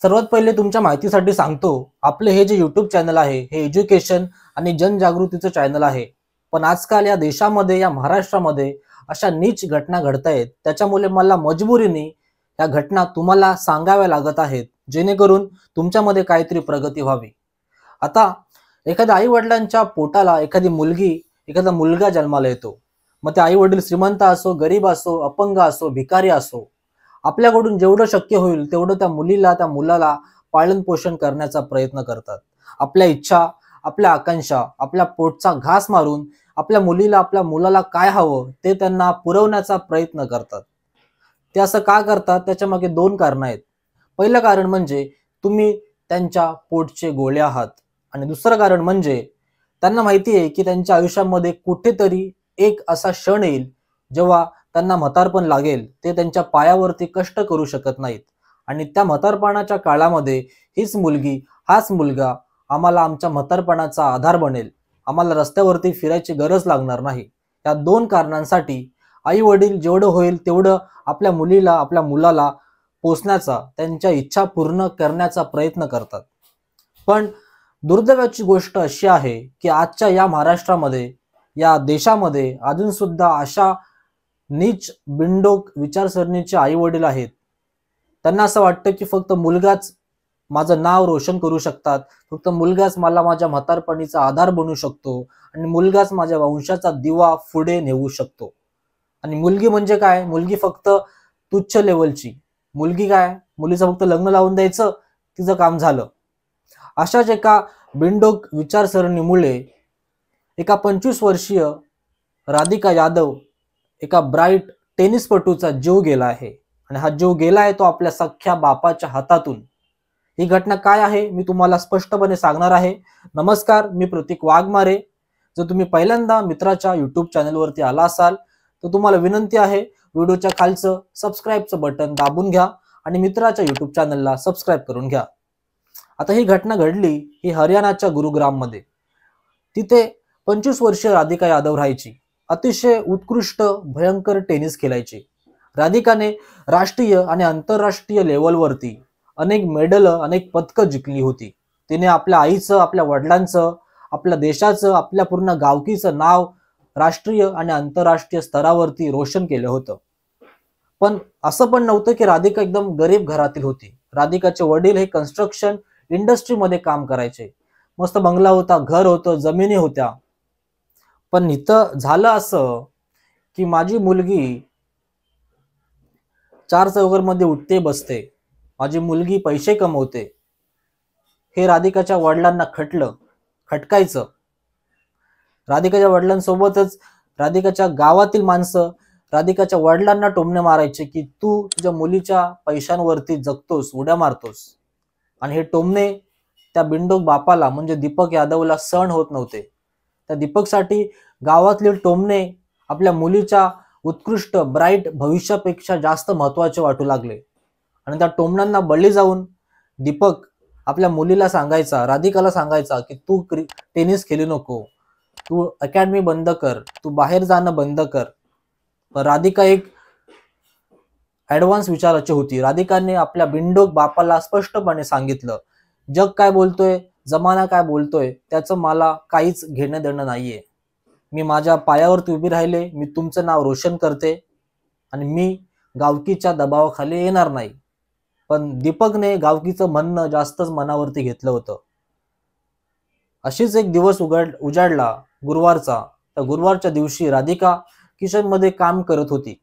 सर्वात पहिले तुमच्या माहितीसाठी सांगतो, आपले हे जे यूट्यूब चॅनल आहे हे एज्युकेशन आणि जनजागृतीचं चॅनल आहे. पण आजकाल या देशामध्ये, या महाराष्ट्रामध्ये अशा नीच घटना घडतायत, त्याच्यामुळे मला मजबुरीने या घटना तुम्हाला सांगाव्या लागत आहेत, जेणेकरून तुमच्यामध्ये काहीतरी प्रगती व्हावी. आता एखाद्या आई वडिलांच्या पोटाला एखादी मुलगी, एखादा मुलगा जन्माला येतो. मग ते आई वडील श्रीमंत असो, गरीब असो, अपंग असो, भिकारी असो, आपल्याकडून जेवढं शक्य होईल तेवढं त्या मुलीला, त्या मुलाला पालन पोषण करण्याचा प्रयत्न करतात. आपल्या इच्छा, आपल्या आकांक्षा, आपल्या पोटचा घास मारून आपल्या मुलीला, आपल्या मुलाला काय हवं ते त्यांना पुरवण्याचा प्रयत्न करतात. ते असं का करतात? त्याच्या मागे दोन कारण आहेत. पहिलं कारण म्हणजे तुम्ही त्यांच्या पोटचे गोळे आहात, आणि दुसरं कारण म्हणजे त्यांना माहिती आहे की त्यांच्या आयुष्यामध्ये कुठेतरी एक असा क्षण येईल जेव्हा त्यांना म्हातारपण लागेल, ते त्यांच्या पायावरती कष्ट करू शकत नाहीत, आणि त्या म्हातारपणाच्या काळामध्ये हीच मुलगी, हाच मुलगा आम्हाला आमच्या म्हातारपणाचा आधार बनेल, आम्हाला रस्त्यावरती फिरायची गरज लागणार नाही. या दोन कारणांसाठी आई वडील जेवढं होईल तेवढं आपल्या मुलीला, आपल्या मुलाला पोसण्याचा, त्यांच्या इच्छा पूर्ण करण्याचा प्रयत्न करतात. पण दुर्दैवाची गोष्ट अशी आहे की आजच्या या महाराष्ट्रामध्ये, या देशामध्ये अजून सुद्धा अशा नीच बिनडोक विचारसरणीचे आई वडील आहेत. त्यांना असं वाटतं की फक्त मुलगाच माझं नाव रोशन करू शकतात, फक्त मुलगाच मला माझ्या म्हातारपणीचा आधार बनू शकतो, आणि मुलगाच माझ्या वंशाचा दिवा पुढे नेऊ शकतो. आणि मुलगी म्हणजे काय? मुलगी फक्त तुच्छ लेवलची मुलगी. काय? मुलीचं फक्त लग्न लावून द्यायचं, तिचं काम झालं. अशाच एका बिनडोक विचारसरणीमुळे एका 25 वर्षीय राधिका यादव, एका ब्राईट टेनिसपटूचा जीव गेला आहे, आणि हा जीव गेला आहे तो आपल्या सख्ख्या बापाच्या हातातून. ही घटना काय आहे मी तुम्हाला स्पष्टपणे सांगणार आहे. नमस्कार, मी प्रतीक वाघमारे. जर तुम्ही पहिल्यांदा मित्राच्या यूट्यूब चॅनलवरती आला असाल तर तुम्हाला विनंती आहे, व्हिडिओच्या खालचं सबस्क्राईबचं बटन दाबून घ्या आणि मित्राच्या यूट्यूब चॅनलला सबस्क्राईब करून घ्या. आता ही घटना घडली ही हरियाणाच्या गुरुग्राममध्ये. तिथे 25 वर्षीय राधिका यादव राहायची. अतिशय उत्कृष्ट भयंकर टेनिस खेळायची. राधिकाने राष्ट्रीय आणि आंतरराष्ट्रीय लेवलवरती अनेक मेडल, अनेक पदकं जिंकली होती. तिने आपल्या आईचं, आपल्या वडिलांचं, आपल्या देशाचं, आपल्या पूर्ण गावकीचं नाव राष्ट्रीय आणि आंतरराष्ट्रीय स्तरावरती रोशन केलं होतं. पण असं पण नव्हतं की राधिका एकदम गरीब घरातील होती. राधिकाचे वडील हे कन्स्ट्रक्शन इंडस्ट्रीमध्ये काम करायचे. मस्त बंगला होता, घर होतं, जमिनी होत्या. पण इथं झालं असं की माझी मुलगी चार चौघांमध्ये उठते बसते, माझी मुलगी पैसे कमवते, हे राधिकाच्या वडिलांना खटकायचं. राधिकाच्या वडिलांसोबतच राधिकाच्या गावातील माणसं राधिकाच्या वडिलांना टोमणे मारायचे की तू तुझ्या मुलीच्या पैशांवरती जगतोस, उड्या मारतोस. आणि हे टोमणे त्या बिंडोक बापाला म्हणजे दीपक यादवला सहन होत नव्हते. त्या दीपकसाठी गावातले टोमणे आपल्या मुलीच्या उत्कृष्ट ब्राईट भविष्यापेक्षा जास्त महत्त्वाचे वाटू लागले. आणि त्या टोमण्यांना बळी जाऊन दीपक आपल्या मुलीला सांगायचा, राधिकाला सांगायचा की तू टेनिस खेळू नको, तू अकॅडमी बंद कर, तू बाहेर जाणं बंद कर. पण राधिका एक ऍडव्हान्स विचाराची होती. राधिकाने आपल्या बिंडोक बापाला स्पष्टपणे सांगितलं, जग काय बोलतोय, जमाना काय बोलतोय, त्याचं मला काहीच घेणं देणं नाहीये. मी माझ्या पायावरती उभी राहिले, मी तुमचं नाव रोशन करते, आणि मी गावकीच्या दबावाखाली येणार नाही. पण दीपकने गावकीचं म्हणणं जास्तच मनावरती घेतलं होतं. अशीच एक दिवस उजाडला गुरुवारचा. त्या गुरुवारच्या दिवशी राधिका किचनमध्ये काम करत होती.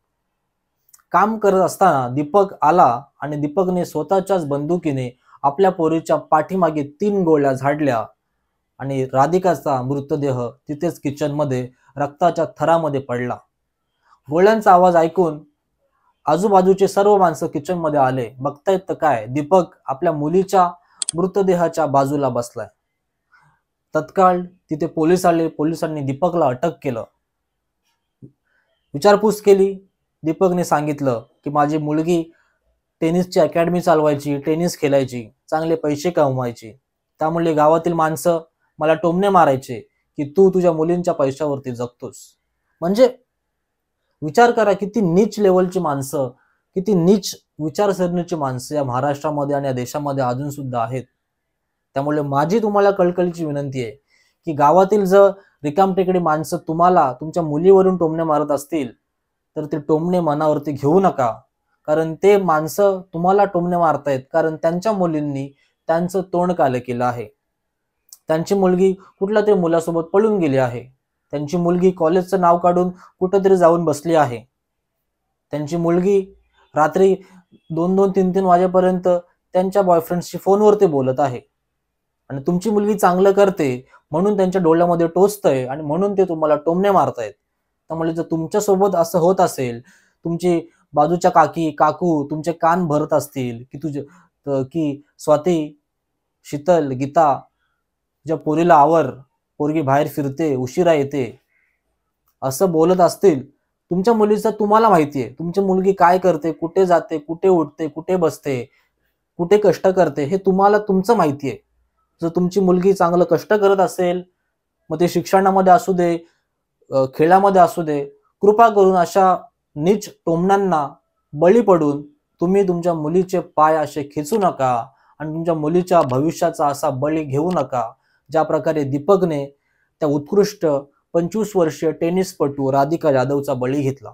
काम करत असताना दीपक आला आणि दीपकने स्वतःच्याच बंदुकीने आपल्या पोरीच्या पाठीमागे 3 गोळ्या झाडल्या, आणि राधिकाचा मृतदेह तिथेच किचनमध्ये रक्ताच्या थरामध्ये पडला. गोळ्यांचा आवाज ऐकून आजूबाजूचे सर्व माणसं किचनमध्ये आले. बघतायत तर काय, दीपक आपल्या मुलीच्या मृतदेहाच्या बाजूला बसलाय. तत्काळ तिथे पोलीस आले. पोलिसांनी दीपकला अटक केलं. विचारपूस केली. दीपकने सांगितलं की माझी मुलगी टेनिसची अकॅडमी चालवायची, टेनिस खेळायची, चांगले पैसे कमवायची, त्यामुळे गावातील माणसं मला टोमणे मारायचे की तू तुझ्या मुलींच्या पैशावरती जगतोस. म्हणजे विचार करा किती नीच लेवलची माणसं, किती नीच विचारसरणीची माणसं या महाराष्ट्रामध्ये आणि या देशामध्ये अजून सुद्धा आहेत. त्यामुळे माझी तुम्हाला कळकळीची विनंती आहे की गावातील जर रिकामटेकडी माणसं तुम्हाला तुमच्या मुलीवरून टोमणे मारत असतील तर ते टोमणे मनावरती घेऊ नका. कारण ते माणसं तुम्हाला टोमणे मारतायत कारण त्यांच्या मुलींनी त्यांचं तोंड कालं केलं आहे. त्यांची मुलगी कुठल्या तरी मुलासोबत पळून गेली आहे. त्यांची मुलगी कॉलेजचं नाव काढून कुठंतरी जाऊन बसली आहे. त्यांची मुलगी रात्री 2-2, 3-3 वाजेपर्यंत त्यांच्या बॉयफ्रेंडशी फोनवरती बोलत आहे. आणि तुमची मुलगी चांगलं करते म्हणून त्यांच्या डोळ्यामध्ये टोचतंय आणि म्हणून ते तुम्हाला टोमणे मारतायत. त्यामुळे जर तुमच्या सोबत असं होत असेल, तुमची बाजूच्या काकी काकू तुमचे कान भरत असतील की स्वाती, शीतल, गीता, ज्या पोरीला आवर, पोरगी बाहेर फिरते, उशिरा येते, असं बोलत असतील, तुमच्या मुलीचं तुम्हाला माहिती आहे. तुमची मुलगी काय करते, कुठे जाते, कुठे उठते, कुठे बसते, कुठे कष्ट करते, हे तुम्हाला तुमचं माहिती आहे. जर तुमची मुलगी चांगलं कष्ट करत असेल, मग ते शिक्षणामध्ये असू दे, खेळामध्ये असू दे, कृपा करून अशा नीच टोमण्यांना बळी पडून तुम्ही तुमच्या मुलीचे पाय असे खेचू नका आणि तुमच्या मुलीच्या भविष्याचा असा बळी घेऊ नका ज्या प्रकारे दीपकने त्या उत्कृष्ट 25 वर्षीय टेनिसपटू राधिका यादवचा बळी घेतला.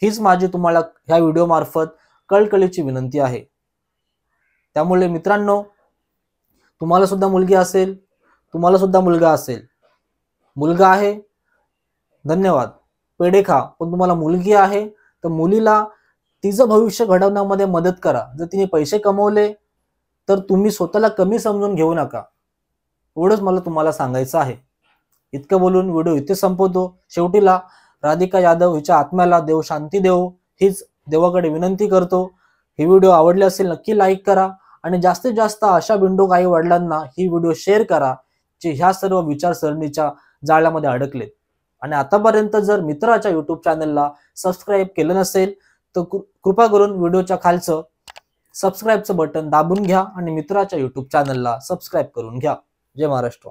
हीच माझी तुम्हाला ह्या व्हिडिओ मार्फत कळकळीची विनंती आहे. त्यामुळे मित्रांनो, तुम्हाला सुद्धा मुलगी असेल, तुम्हाला सुद्धा मुलगा असेल, मुलगा आहे धन्यवाद, पेढे खा, पण तुम्हाला मुलगी आहे तर मुलीला तिचं भविष्य घडवण्यामध्ये मदत करा. जर तिने पैसे कमवले तर तुम्ही स्वतःला कमी समजून घेऊ नका. एवढंच मला तुम्हाला सांगायचं आहे. इतकं बोलून व्हिडिओ इथे संपवतो. शेवटीला राधिका यादव हिच्या आत्म्याला देव शांती देव हीच देवाकडे विनंती करतो. ही व्हिडिओ आवडली असेल नक्की लाईक करा आणि जास्तीत जास्त अशा बिंडोक आई वडिलांना ही व्हिडिओ शेअर करा जे ह्या सर्व विचारसरणीच्या जाळ्यामध्ये अडकलेत. आणि आतापर्यंत जर मित्राच्या YouTube चॅनलला सबस्क्राईब केलं नसेल तर कृपा करून व्हिडिओच्या खालचं सबस्क्राईबचं बटन दाबून घ्या आणि मित्राच्या YouTube चॅनलला सबस्क्राईब करून घ्या. जय महाराष्ट्र.